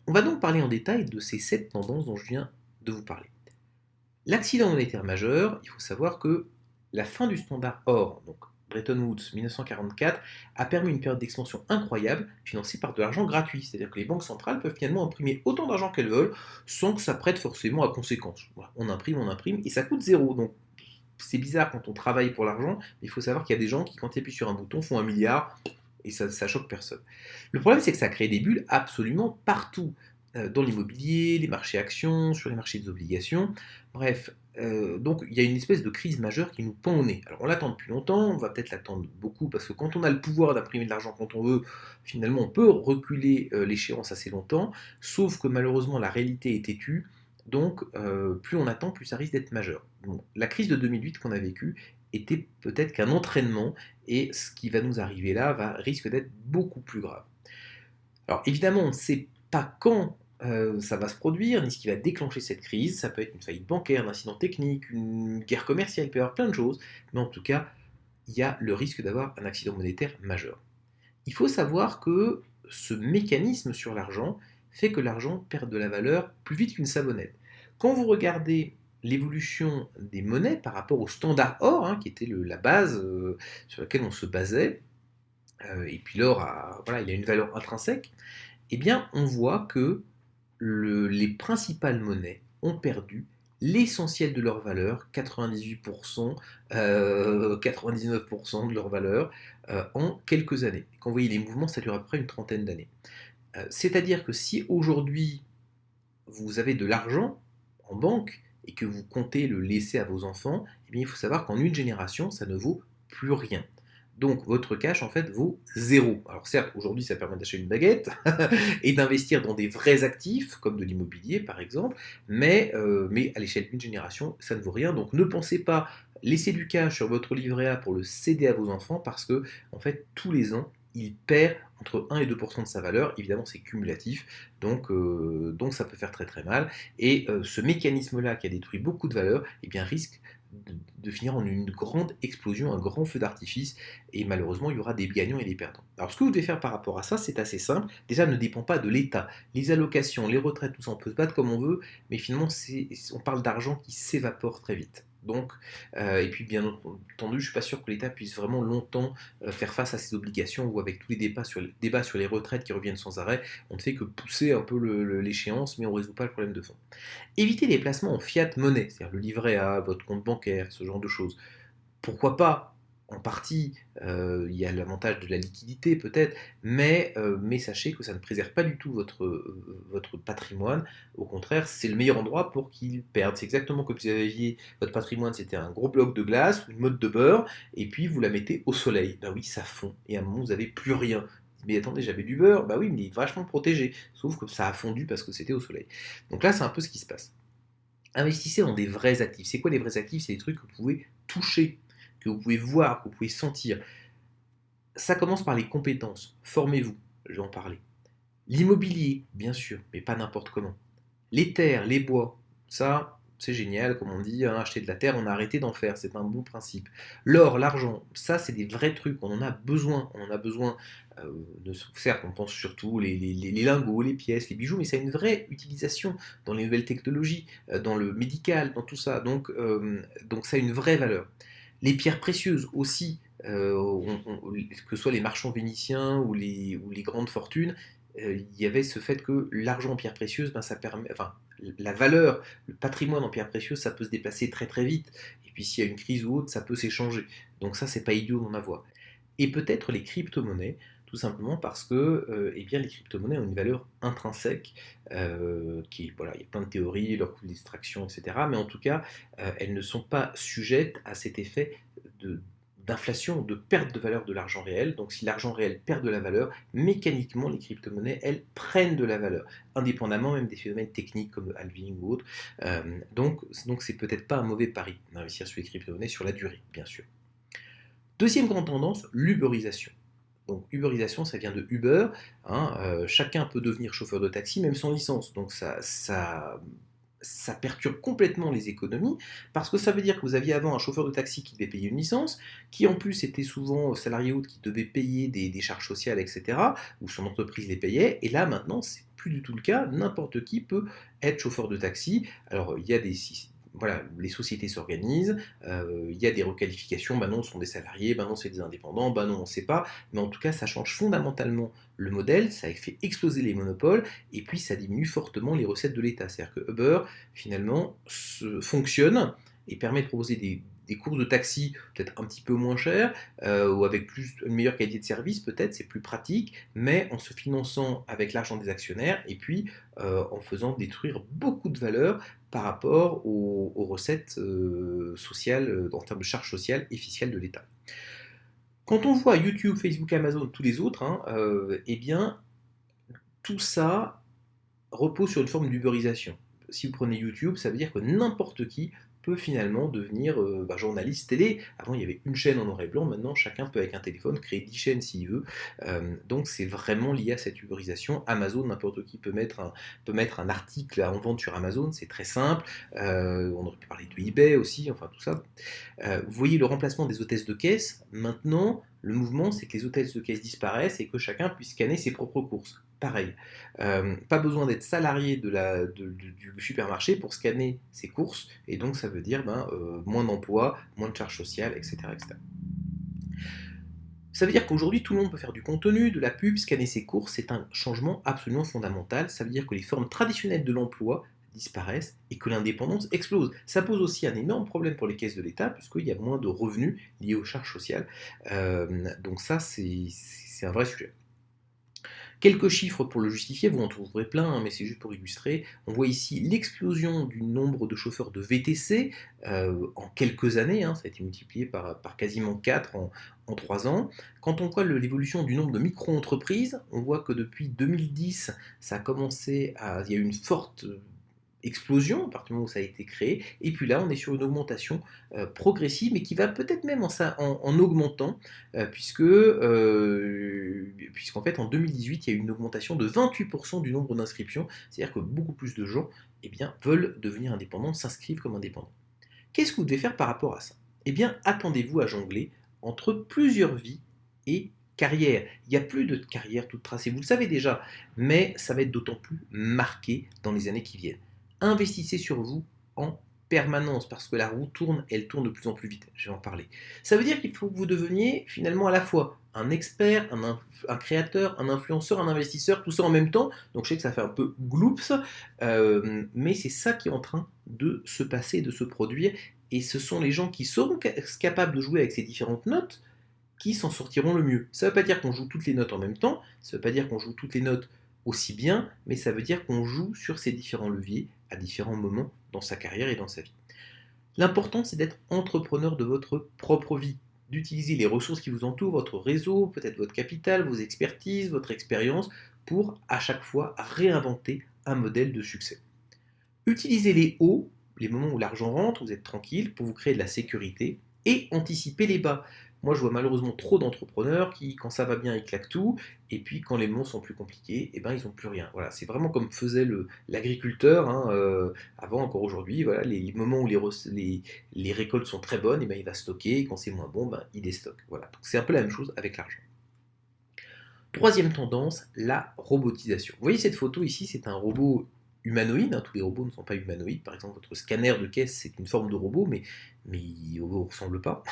On va donc parler en détail de ces 7 tendances dont je viens de vous parler. L'accident monétaire majeur, il faut savoir que la fin du standard or, donc Bretton Woods 1944, a permis une période d'expansion incroyable, financée par de l'argent gratuit. C'est-à-dire que les banques centrales peuvent finalement imprimer autant d'argent qu'elles veulent, sans que ça prête forcément à conséquence. Voilà, on imprime, et ça coûte zéro. Donc c'est bizarre quand on travaille pour l'argent, mais il faut savoir qu'il y a des gens qui, quand ils appuient sur un bouton, font 1 milliard, et ça choque personne. Le problème, c'est que ça crée des bulles absolument partout, dans l'immobilier, les marchés actions, sur les marchés des obligations, bref. Donc il y a une espèce de crise majeure qui nous pend au nez. Alors on l'attend depuis longtemps, on va peut-être l'attendre beaucoup, parce que quand on a le pouvoir d'imprimer de l'argent quand on veut, finalement on peut reculer l'échéance assez longtemps, sauf que malheureusement la réalité est têtue, donc plus on attend, plus ça risque d'être majeur. Donc, la crise de 2008 qu'on a vécue était peut-être qu'un entraînement, et ce qui va nous arriver là risque d'être beaucoup plus grave. Alors évidemment, on ne sait pas quand ça va se produire, ni ce qui va déclencher cette crise. Ça peut être une faillite bancaire, un incident technique, une guerre commerciale, il peut y avoir plein de choses, mais en tout cas, il y a le risque d'avoir un accident monétaire majeur. Il faut savoir que ce mécanisme sur l'argent fait que l'argent perd de la valeur plus vite qu'une savonnette. Quand vous regardez l'évolution des monnaies par rapport au standard or, qui était la base sur laquelle on se basait, et puis l'or voilà, il a une valeur intrinsèque, eh bien on voit que les principales monnaies ont perdu l'essentiel de leur valeur, 98%, 99% de leur valeur, en quelques années. Quand vous voyez les mouvements, ça dure à peu près une trentaine d'années. C'est-à-dire que si aujourd'hui vous avez de l'argent en banque et que vous comptez le laisser à vos enfants, eh bien, il faut savoir qu'en une génération, ça ne vaut plus rien. Donc votre cash en fait vaut zéro. Alors certes, aujourd'hui ça permet d'acheter une baguette et d'investir dans des vrais actifs, comme de l'immobilier par exemple, mais à l'échelle d'une génération, ça ne vaut rien. Donc ne pensez pas laisser du cash sur votre livret A pour le céder à vos enfants, parce que en fait tous les ans, il perd entre 1 et 2% de sa valeur. Évidemment, c'est cumulatif, donc ça peut faire très très mal. Et ce mécanisme-là qui a détruit beaucoup de valeur, eh bien, risque de finir en une grande explosion, un grand feu d'artifice, et malheureusement, il y aura des gagnants et des perdants. Alors, ce que vous devez faire par rapport à ça, c'est assez simple. Déjà, ne dépend pas de l'État. Les allocations, les retraites, tout ça, on peut se battre comme on veut, mais finalement, on parle d'argent qui s'évapore très vite. Donc, et puis bien entendu, je ne suis pas sûr que l'État puisse vraiment longtemps faire face à ces obligations, ou avec tous les débats sur les retraites qui reviennent sans arrêt, on ne fait que pousser un peu l'échéance, mais on ne résout pas le problème de fond. Évitez les placements en fiat monnaie, c'est-à-dire le livret A, votre compte bancaire, ce genre de choses. Pourquoi pas? En partie, il y a l'avantage de la liquidité peut-être, mais sachez que ça ne préserve pas du tout votre patrimoine. Au contraire, c'est le meilleur endroit pour qu'il perde. C'est exactement comme si vous aviez votre patrimoine, c'était un gros bloc de glace, une motte de beurre, et puis vous la mettez au soleil. Ben oui, ça fond, et à un moment, vous n'avez plus rien. Mais attendez, j'avais du beurre, bah oui, mais il est vachement protégé, sauf que ça a fondu parce que c'était au soleil. Donc là, c'est un peu ce qui se passe. Investissez dans des vrais actifs. C'est quoi les vrais actifs? C'est des trucs que vous pouvez toucher, que vous pouvez voir, que vous pouvez sentir. Ça commence par les compétences. Formez-vous, je vais en parler. L'immobilier, bien sûr, mais pas n'importe comment. Les terres, les bois, ça, c'est génial, comme on dit, acheter de la terre, on a arrêté d'en faire, c'est un bon principe. L'or, l'argent, ça, c'est des vrais trucs, on en a besoin. On en a besoin, certes, on pense surtout les lingots, les pièces, les bijoux, mais ça a une vraie utilisation dans les nouvelles technologies, dans le médical, dans tout ça. Donc ça a une vraie valeur. Les pierres précieuses aussi, que ce soit les marchands vénitiens ou les grandes fortunes, il y avait ce fait que l'argent en pierres précieuses, ben, ça permet, enfin, la valeur, le patrimoine en pierres précieuses, ça peut se déplacer très très vite. Et puis s'il y a une crise ou autre, ça peut s'échanger. Donc ça, c'est pas idiot d'en avoir. Et peut-être les crypto-monnaies, tout simplement parce que eh bien, les crypto-monnaies ont une valeur intrinsèque, voilà, il y a plein de théories, leur coût d'extraction, etc. Mais en tout cas, elles ne sont pas sujettes à cet effet de, d'inflation, de perte de valeur de l'argent réel. Donc si l'argent réel perd de la valeur, mécaniquement les crypto-monnaies, elles prennent de la valeur, indépendamment même des phénomènes techniques comme le halving ou autre. Donc c'est peut-être pas un mauvais pari d'investir sur les crypto-monnaies sur la durée, bien sûr. Deuxième grande tendance, l'uberisation. Donc uberisation, ça vient de Uber. Chacun peut devenir chauffeur de taxi, même sans licence. Donc ça perturbe complètement les économies, parce que ça veut dire que vous aviez avant un chauffeur de taxi qui devait payer une licence, qui en plus était souvent salarié ou qui devait payer des charges sociales, etc., ou son entreprise les payait, et là maintenant c'est plus du tout le cas, n'importe qui peut être chauffeur de taxi. Alors il y a voilà, les sociétés s'organisent, il y a des requalifications, bah non, ce sont des salariés, bah non, c'est des indépendants, bah non, on ne sait pas, mais en tout cas, ça change fondamentalement le modèle, ça fait exploser les monopoles, et puis ça diminue fortement les recettes de l'État. C'est-à-dire que Uber, finalement, fonctionne et permet de proposer des courses de taxi peut-être un petit peu moins chères, ou avec une meilleure qualité de service, peut-être, c'est plus pratique, mais en se finançant avec l'argent des actionnaires, et puis en faisant détruire beaucoup de valeur par rapport aux recettes sociales, en termes de charges sociales et fiscales de l'État. Quand on voit YouTube, Facebook, Amazon, tous les autres, hein, eh bien, tout ça repose sur une forme d'uberisation. Si vous prenez YouTube, ça veut dire que n'importe qui peut finalement devenir journaliste télé. Avant, il y avait une chaîne en noir et blanc, maintenant chacun peut avec un téléphone créer 10 chaînes s'il veut. Donc c'est vraiment lié à cette uberisation. Amazon, n'importe qui peut mettre un article en vente sur Amazon, c'est très simple. On aurait pu parler de eBay aussi, enfin tout ça. Vous voyez le remplacement des hôtesses de caisse. Maintenant, le mouvement, c'est que les hôtesses de caisse disparaissent et que chacun puisse scanner ses propres courses. Pareil. Pas besoin d'être salarié du supermarché pour scanner ses courses, et donc ça veut dire moins d'emplois, moins de charges sociales, etc., etc. Ça veut dire qu'aujourd'hui, tout le monde peut faire du contenu, de la pub, scanner ses courses, c'est un changement absolument fondamental. Ça veut dire que les formes traditionnelles de l'emploi disparaissent et que l'indépendance explose. Ça pose aussi un énorme problème pour les caisses de l'État, puisqu'il y a moins de revenus liés aux charges sociales. Donc ça, c'est un vrai sujet. Quelques chiffres pour le justifier, vous en trouverez plein, hein, mais c'est juste pour illustrer. On voit ici l'explosion du nombre de chauffeurs de VTC en quelques années, hein, ça a été multiplié par quasiment 4 en 3 ans. Quand on voit l'évolution du nombre de micro-entreprises, on voit que depuis 2010, il y a eu une forte explosion à partir du moment où ça a été créé, et puis là on est sur une augmentation progressive, mais qui va peut-être même en augmentant, puisqu'en fait en 2018 il y a eu une augmentation de 28% du nombre d'inscriptions, c'est-à-dire que beaucoup plus de gens veulent devenir indépendants, s'inscrivent comme indépendants. Qu'est-ce que vous devez faire par rapport à ça? Eh bien, attendez-vous à jongler entre plusieurs vies et carrière. Il n'y a plus de carrière toute tracée, vous le savez déjà, mais ça va être d'autant plus marqué dans les années qui viennent. Investissez sur vous en permanence, parce que la roue tourne, elle tourne de plus en plus vite, je vais en parler. Ça veut dire qu'il faut que vous deveniez finalement à la fois un expert, un créateur, un influenceur, un investisseur, tout ça en même temps. Donc je sais que ça fait un peu gloops, mais c'est ça qui est en train de se passer, de se produire, et ce sont les gens qui seront capables de jouer avec ces différentes notes qui s'en sortiront le mieux. Ça ne veut pas dire qu'on joue toutes les notes en même temps, ça ne veut pas dire qu'on joue toutes les notes aussi bien, mais ça veut dire qu'on joue sur ces différents leviers à différents moments dans sa carrière et dans sa vie. L'important, c'est d'être entrepreneur de votre propre vie, d'utiliser les ressources qui vous entourent, votre réseau, peut-être votre capital, vos expertises, votre expérience, pour à chaque fois réinventer un modèle de succès. Utilisez les hauts, les moments où l'argent rentre, vous êtes tranquille, pour vous créer de la sécurité, et anticiper les bas. Moi, je vois malheureusement trop d'entrepreneurs qui, quand ça va bien, ils claquent tout, et puis quand les moments sont plus compliqués, eh ben, ils n'ont plus rien. Voilà, c'est vraiment comme faisait l'agriculteur, hein, avant, encore aujourd'hui. Voilà, les moments où les récoltes sont très bonnes, eh ben, il va stocker, et quand c'est moins bon, ben, il déstocke. Voilà, donc c'est un peu la même chose avec l'argent. Troisième tendance, la robotisation. Vous voyez cette photo ici, c'est un robot humanoïde, hein, tous les robots ne sont pas humanoïdes, par exemple votre scanner de caisse c'est une forme de robot, mais il ne vous ressemble pas.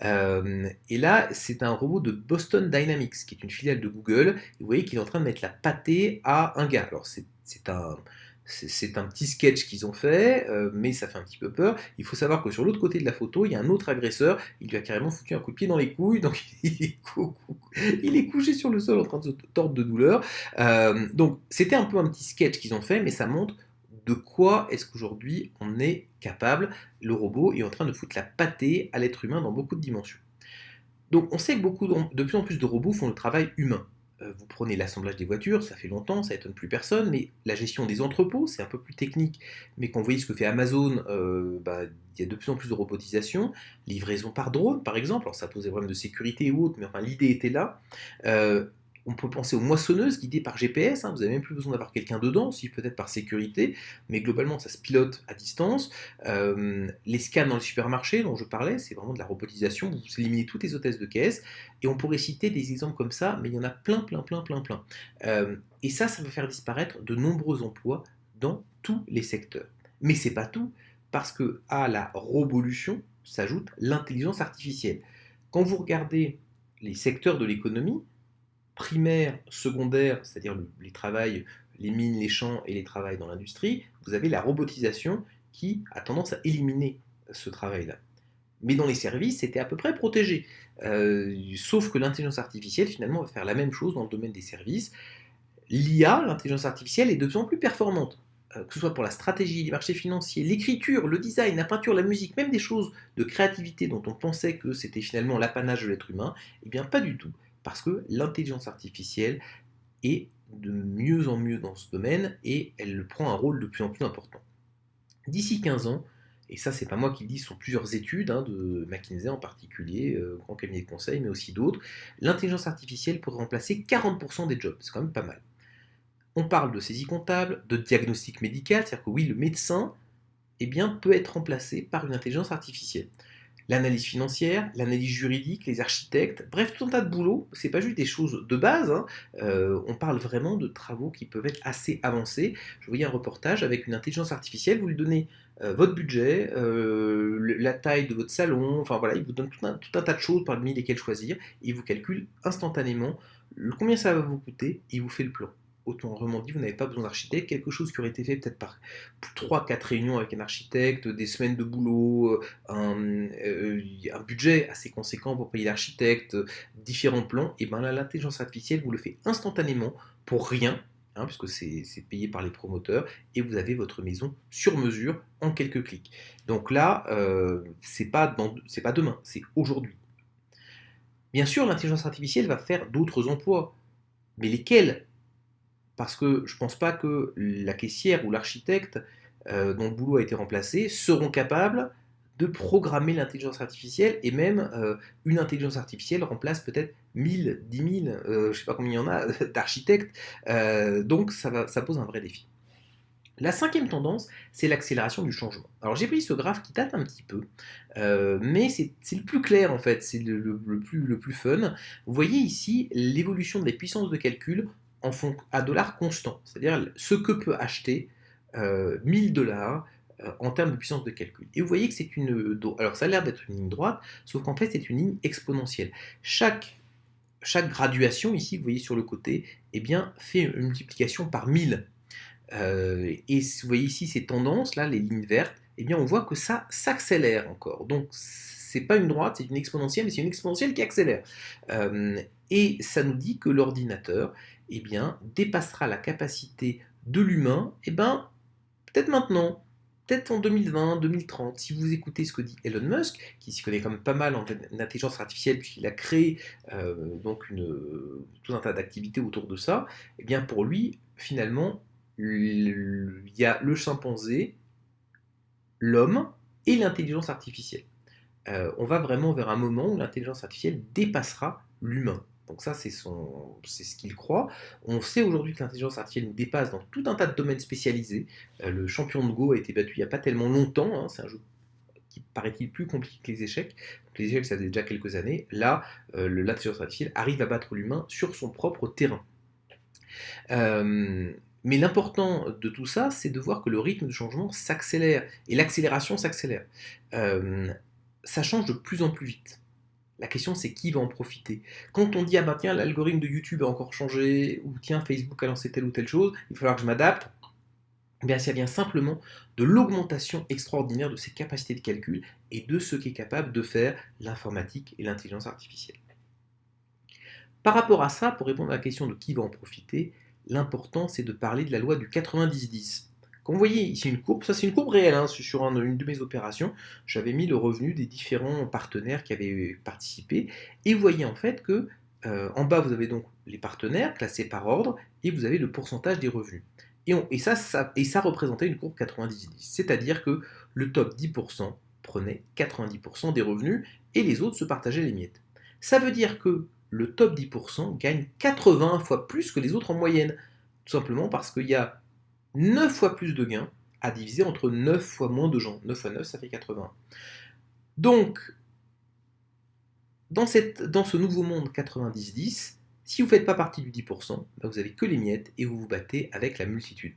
Et là c'est un robot de Boston Dynamics, qui est une filiale de Google, et vous voyez qu'il est en train de mettre la pâtée à un gars. Alors c'est un petit sketch qu'ils ont fait, mais ça fait un petit peu peur. Il faut savoir que sur l'autre côté de la photo, il y a un autre agresseur, il lui a carrément foutu un coup de pied dans les couilles, donc il est couché sur le sol en train de se tordre de douleur. Donc c'était un peu un petit sketch qu'ils ont fait, mais ça montre de quoi est-ce qu'aujourd'hui on est capable. Le robot est en train de foutre la pâtée à l'être humain dans beaucoup de dimensions. Donc on sait que de plus en plus de robots font le travail humain. Vous prenez l'assemblage des voitures, ça fait longtemps, ça étonne plus personne, mais la gestion des entrepôts, c'est un peu plus technique. Mais quand vous voyez ce que fait Amazon, il y a de plus en plus de robotisation. Livraison par drone, par exemple, alors ça pose des problèmes de sécurité ou autre, mais enfin l'idée était là. On peut penser aux moissonneuses guidées par GPS, hein, vous n'avez même plus besoin d'avoir quelqu'un dedans, si peut-être par sécurité, mais globalement ça se pilote à distance. Les scans dans les supermarchés dont je parlais, c'est vraiment de la robotisation, vous éliminez toutes les hôtesses de caisse, et on pourrait citer des exemples comme ça, mais il y en a plein, plein, plein, plein, plein. Et ça va faire disparaître de nombreux emplois dans tous les secteurs. Mais c'est pas tout, parce que à la robolution s'ajoute l'intelligence artificielle. Quand vous regardez les secteurs de l'économie, primaire, secondaire, c'est-à-dire les travails, les mines, les champs et les travails dans l'industrie, vous avez la robotisation qui a tendance à éliminer ce travail-là. Mais dans les services, c'était à peu près protégé. Sauf que l'intelligence artificielle, finalement, va faire la même chose dans le domaine des services. L'IA, l'intelligence artificielle, est de plus en plus performante. Que ce soit pour la stratégie, les marchés financiers, l'écriture, le design, la peinture, la musique, même des choses de créativité dont on pensait que c'était finalement l'apanage de l'être humain, eh bien pas du tout. Parce que l'intelligence artificielle est de mieux en mieux dans ce domaine et elle prend un rôle de plus en plus important. D'ici 15 ans, et ça c'est pas moi qui le dis, ce sont plusieurs études, hein, de McKinsey en particulier, grand cabinet de conseil, mais aussi d'autres, l'intelligence artificielle pourrait remplacer 40% des jobs, c'est quand même pas mal. On parle de saisie comptable, de diagnostic médical, c'est-à-dire que oui, le médecin eh bien, peut être remplacé par une intelligence artificielle. L'analyse financière, l'analyse juridique, les architectes, bref, tout un tas de boulot. C'est pas juste des choses de base, hein. On parle vraiment de travaux qui peuvent être assez avancés. Je voyais un reportage avec une intelligence artificielle, vous lui donnez votre budget, la taille de votre salon, enfin voilà, il vous donne tout un tas de choses parmi lesquelles choisir, et il vous calcule instantanément combien ça va vous coûter, et il vous fait le plan. Autrement dit, vous n'avez pas besoin d'architecte, quelque chose qui aurait été fait peut-être par 3-4 réunions avec un architecte, des semaines de boulot, un budget assez conséquent pour payer l'architecte, différents plans, et bien là, l'intelligence artificielle vous le fait instantanément pour rien, hein, puisque c'est payé par les promoteurs, et vous avez votre maison sur mesure en quelques clics. Donc là, c'est pas demain, c'est aujourd'hui. Bien sûr, l'intelligence artificielle va faire d'autres emplois, mais lesquels? Parce que je ne pense pas que la caissière ou l'architecte dont le boulot a été remplacé seront capables de programmer l'intelligence artificielle, et même une intelligence artificielle remplace peut-être 1000, 10 000, je ne sais pas combien il y en a, d'architectes, donc ça pose un vrai défi. La cinquième tendance, c'est l'accélération du changement. Alors j'ai pris ce graphe qui date un petit peu, mais c'est le plus clair en fait, c'est le plus fun. Vous voyez ici l'évolution des puissances de calcul à dollars constant, c'est-à-dire ce que peut acheter 1000 dollars en termes de puissance de calcul. Et vous voyez que c'est alors ça a l'air d'être une ligne droite, sauf qu'en fait c'est une ligne exponentielle. Chaque graduation ici, vous voyez sur le côté, eh bien, fait une multiplication par 1000. Et vous voyez ici ces tendances, là, les lignes vertes, eh bien on voit que ça s'accélère encore. Donc c'est pas une droite, c'est une exponentielle, mais c'est une exponentielle qui accélère. Et ça nous dit que l'ordinateur, eh bien, dépassera la capacité de l'humain, eh ben, peut-être maintenant, peut-être en 2020, 2030, si vous écoutez ce que dit Elon Musk, qui s'y connaît quand même pas mal en intelligence artificielle, puisqu'il a créé donc tout un tas d'activités autour de ça, eh bien pour lui, finalement, il y a le chimpanzé, l'homme et l'intelligence artificielle. On va vraiment vers un moment où l'intelligence artificielle dépassera l'humain. Donc ça, c'est ce qu'il croit. On sait aujourd'hui que l'intelligence artificielle nous dépasse dans tout un tas de domaines spécialisés. Le champion de Go a été battu il n'y a pas tellement longtemps, hein. C'est un jeu qui paraît-il plus compliqué que les échecs. Donc les échecs, ça faisait déjà quelques années. Là, l'intelligence artificielle arrive à battre l'humain sur son propre terrain. Mais l'important de tout ça, c'est de voir que le rythme de changement s'accélère, et l'accélération s'accélère. Ça change de plus en plus vite. La question, c'est qui va en profiter. Quand on dit, ah ben tiens, l'algorithme de YouTube a encore changé, ou tiens, Facebook a lancé telle ou telle chose, il va falloir que je m'adapte, eh bien, ça vient simplement de l'augmentation extraordinaire de ses capacités de calcul et de ce qu'est capable de faire l'informatique et l'intelligence artificielle. Par rapport à ça, pour répondre à la question de qui va en profiter, l'important c'est de parler de la loi du 90-10. Quand vous voyez ici une courbe, ça c'est une courbe réelle, hein, sur une de mes opérations, j'avais mis le revenu des différents partenaires qui avaient participé, et vous voyez en fait que en bas vous avez donc les partenaires classés par ordre, et vous avez le pourcentage des revenus. Et ça représentait une courbe 90-10, c'est-à-dire que le top 10% prenait 90% des revenus, et les autres se partageaient les miettes. Ça veut dire que le top 10% gagne 80 fois plus que les autres en moyenne. Tout simplement parce qu'il y a 9 fois plus de gains à diviser entre 9 fois moins de gens. 9 fois 9, ça fait 80. Donc, dans ce nouveau monde 90-10, si vous ne faites pas partie du 10%, vous n'avez que les miettes et vous vous battez avec la multitude.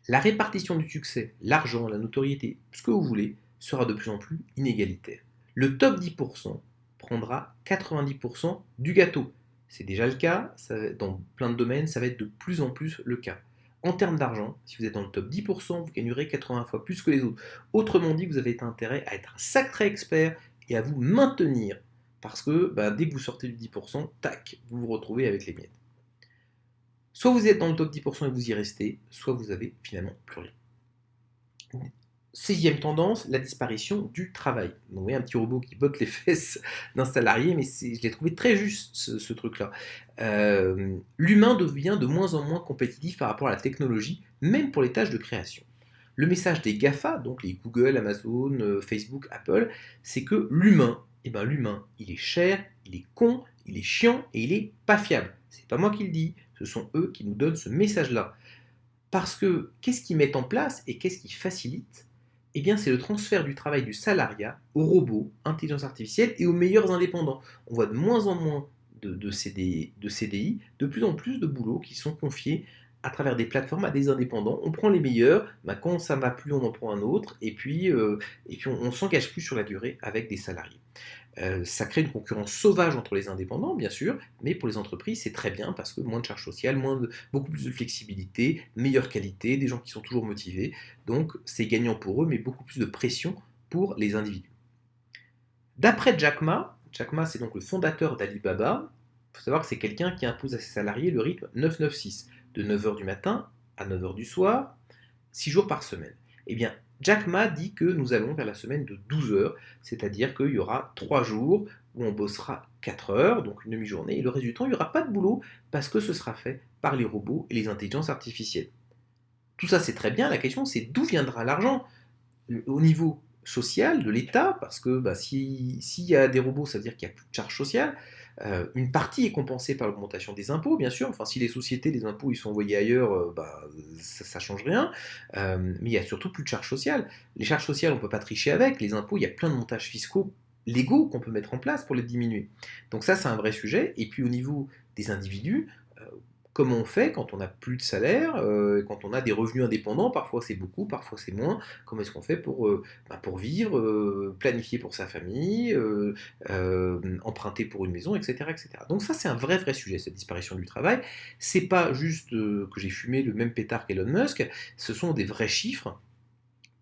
La répartition du succès, l'argent, la notoriété, ce que vous voulez, sera de plus en plus inégalitaire. Le top 10% prendra 90% du gâteau. C'est déjà le cas, dans plein de domaines, ça va être de plus en plus le cas. En termes d'argent, si vous êtes dans le top 10%, vous gagnerez 80 fois plus que les autres. Autrement dit, vous avez intérêt à être un sacré expert et à vous maintenir. Parce que dès que vous sortez du 10%, tac, vous vous retrouvez avec les miettes. Soit vous êtes dans le top 10% et vous y restez, soit vous avez finalement plus rien. 6e tendance, la disparition du travail. Donc, vous voyez un petit robot qui botte les fesses d'un salarié, mais je l'ai trouvé très juste ce truc-là. L'humain devient de moins en moins compétitif par rapport à la technologie, même pour les tâches de création. Le message des GAFA, donc les Google, Amazon, Facebook, Apple, c'est que l'humain, il est cher, il est con, il est chiant et il est pas fiable. C'est pas moi qui le dis, ce sont eux qui nous donnent ce message-là. Parce que qu'est-ce qu'ils mettent en place et qu'est-ce qu'ils facilitent? Eh bien, c'est le transfert du travail du salariat aux robots, intelligence artificielle et aux meilleurs indépendants. On voit de moins en moins de CDI, de plus en plus de boulots qui sont confiés à travers des plateformes à des indépendants. On prend les meilleurs, quand ça ne va plus, on en prend un autre, et puis on ne s'engage plus sur la durée avec des salariés. Ça crée une concurrence sauvage entre les indépendants, bien sûr, mais pour les entreprises, c'est très bien parce que moins de charges sociales, beaucoup plus de flexibilité, meilleure qualité, des gens qui sont toujours motivés. Donc, c'est gagnant pour eux, mais beaucoup plus de pression pour les individus. D'après Jack Ma, c'est donc le fondateur d'Alibaba, il faut savoir que c'est quelqu'un qui impose à ses salariés le rythme 9-9-6, de 9h du matin à 9h du soir, 6 jours par semaine. Eh bien, Jack Ma dit que nous allons vers la semaine de 12 heures, c'est-à-dire qu'il y aura 3 jours où on bossera 4 heures, donc une demi-journée, et le reste du temps, il n'y aura pas de boulot parce que ce sera fait par les robots et les intelligences artificielles. Tout ça, c'est très bien, la question c'est d'où viendra l'argent au niveau social de l'État, parce que s'il y a des robots, ça veut dire qu'il n'y a plus de charges sociales. Une partie est compensée par l'augmentation des impôts, bien sûr. Enfin, si les sociétés, les impôts, ils sont envoyés ailleurs, ça ne change rien. Mais il n'y a surtout plus de charges sociales. Les charges sociales, on ne peut pas tricher avec. Les impôts, il y a plein de montages fiscaux légaux qu'on peut mettre en place pour les diminuer. Donc ça, c'est un vrai sujet. Et puis au niveau des individus, comment on fait quand on n'a plus de salaire, quand on a des revenus indépendants, parfois c'est beaucoup, parfois c'est moins, comment est-ce qu'on fait pour vivre, planifier pour sa famille, emprunter pour une maison, etc., etc. Donc ça c'est un vrai sujet, cette disparition du travail. C'est pas juste que j'ai fumé le même pétard qu'Elon Musk, ce sont des vrais chiffres.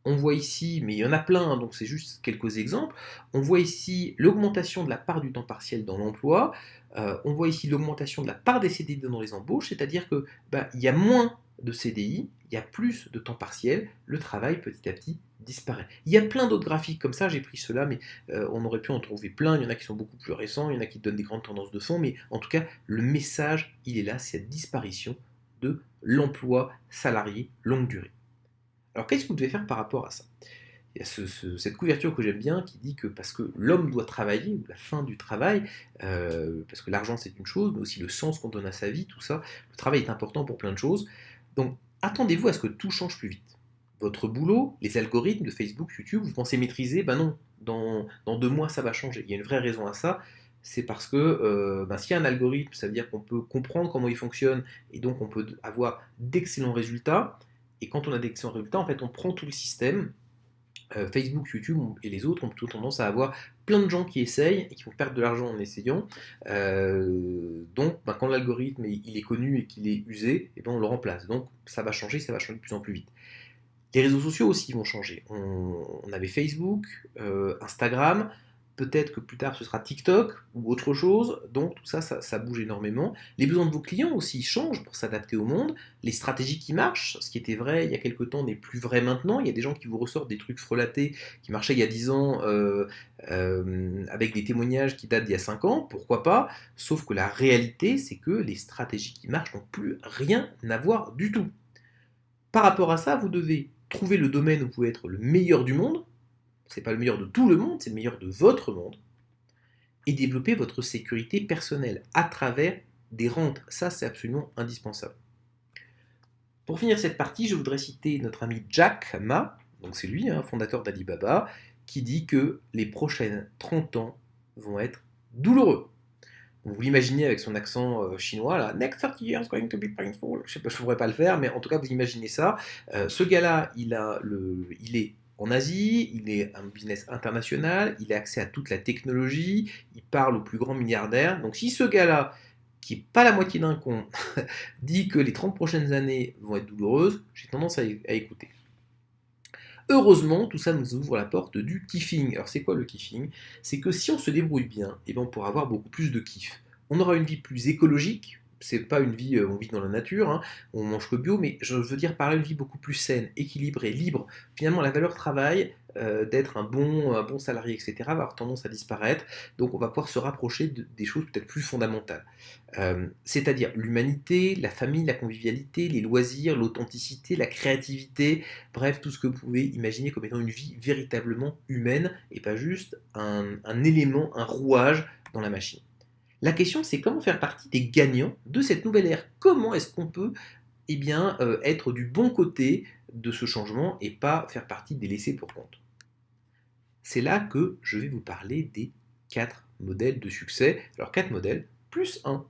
On voit ici, mais il y en a plein, donc c'est juste quelques exemples, on voit ici l'augmentation de la part du temps partiel dans l'emploi, on voit ici l'augmentation de la part des CDI dans les embauches, c'est-à-dire que il y a moins de CDI, il y a plus de temps partiel, le travail petit à petit disparaît. Il y a plein d'autres graphiques comme ça, j'ai pris ceux-là, mais on aurait pu en trouver plein, il y en a qui sont beaucoup plus récents, il y en a qui donnent des grandes tendances de fond, mais en tout cas, le message, il est là, c'est cette disparition de l'emploi salarié longue durée. Alors qu'est-ce que vous devez faire par rapport à ça? Il y a cette couverture que j'aime bien qui dit que parce que l'homme doit travailler, ou la fin du travail, parce que l'argent c'est une chose, mais aussi le sens qu'on donne à sa vie, tout ça, le travail est important pour plein de choses. Donc attendez-vous à ce que tout change plus vite. Votre boulot, les algorithmes de Facebook, YouTube, vous pensez maîtriser? Ben non, dans 2 mois ça va changer. Il y a une vraie raison à ça, c'est parce que s'il y a un algorithme, ça veut dire qu'on peut comprendre comment il fonctionne, et donc on peut avoir d'excellents résultats. Et quand on a d'excellents résultats, en fait, on prend tout le système. Facebook, YouTube et les autres ont plutôt tendance à avoir plein de gens qui essayent et qui vont perdre de l'argent en essayant. Donc, quand l'algorithme il est connu et qu'il est usé, on le remplace. Donc, ça va changer de plus en plus vite. Les réseaux sociaux aussi vont changer. On avait Facebook, Instagram. Peut-être que plus tard ce sera TikTok ou autre chose, donc tout ça, ça bouge énormément. Les besoins de vos clients aussi changent pour s'adapter au monde. Les stratégies qui marchent, ce qui était vrai il y a quelques temps n'est plus vrai maintenant. Il y a des gens qui vous ressortent des trucs frelatés qui marchaient il y a 10 ans avec des témoignages qui datent d'il y a 5 ans, pourquoi pas, sauf que la réalité c'est que les stratégies qui marchent n'ont plus rien à voir du tout. Par rapport à ça, vous devez trouver le domaine où vous pouvez être le meilleur du monde. C'est pas le meilleur de tout le monde, c'est le meilleur de votre monde. et développer votre sécurité personnelle à travers des rentes. Ça, c'est absolument indispensable. Pour finir cette partie, je voudrais citer notre ami Jack Ma, donc c'est lui, fondateur d'Alibaba, qui dit que les prochaines 30 ans vont être douloureux. Vous l'imaginez avec son accent chinois, là, Next 30 years going to be painful. Je sais pas, je ne pourrais pas le faire, mais en tout cas, vous imaginez ça. Ce gars-là, il est en Asie, il est un business international, il a accès à toute la technologie, il parle aux plus grands milliardaires. Donc si ce gars-là, qui n'est pas la moitié d'un con, dit que les 30 prochaines années vont être douloureuses, j'ai tendance à écouter. Heureusement, tout ça nous ouvre la porte du kiffing. Alors c'est quoi le kiffing? C'est que si on se débrouille bien, eh bien, on pourra avoir beaucoup plus de kiff. On aura une vie plus écologique, c'est pas une vie, on vit dans la nature, on mange que bio, mais je veux dire par là une vie beaucoup plus saine, équilibrée, libre. Finalement, la valeur travail, d'être un bon salarié, etc., va avoir tendance à disparaître, donc on va pouvoir se rapprocher des choses peut-être plus fondamentales. C'est-à-dire l'humanité, la famille, la convivialité, les loisirs, l'authenticité, la créativité, bref, tout ce que vous pouvez imaginer comme étant une vie véritablement humaine et pas juste un élément, un rouage dans la machine. La question, c'est comment faire partie des gagnants de cette nouvelle ère. Comment est-ce qu'on peut être du bon côté de ce changement et pas faire partie des laissés pour compte. C'est là que je vais vous parler des 4 modèles de succès. Alors 4 modèles plus 1.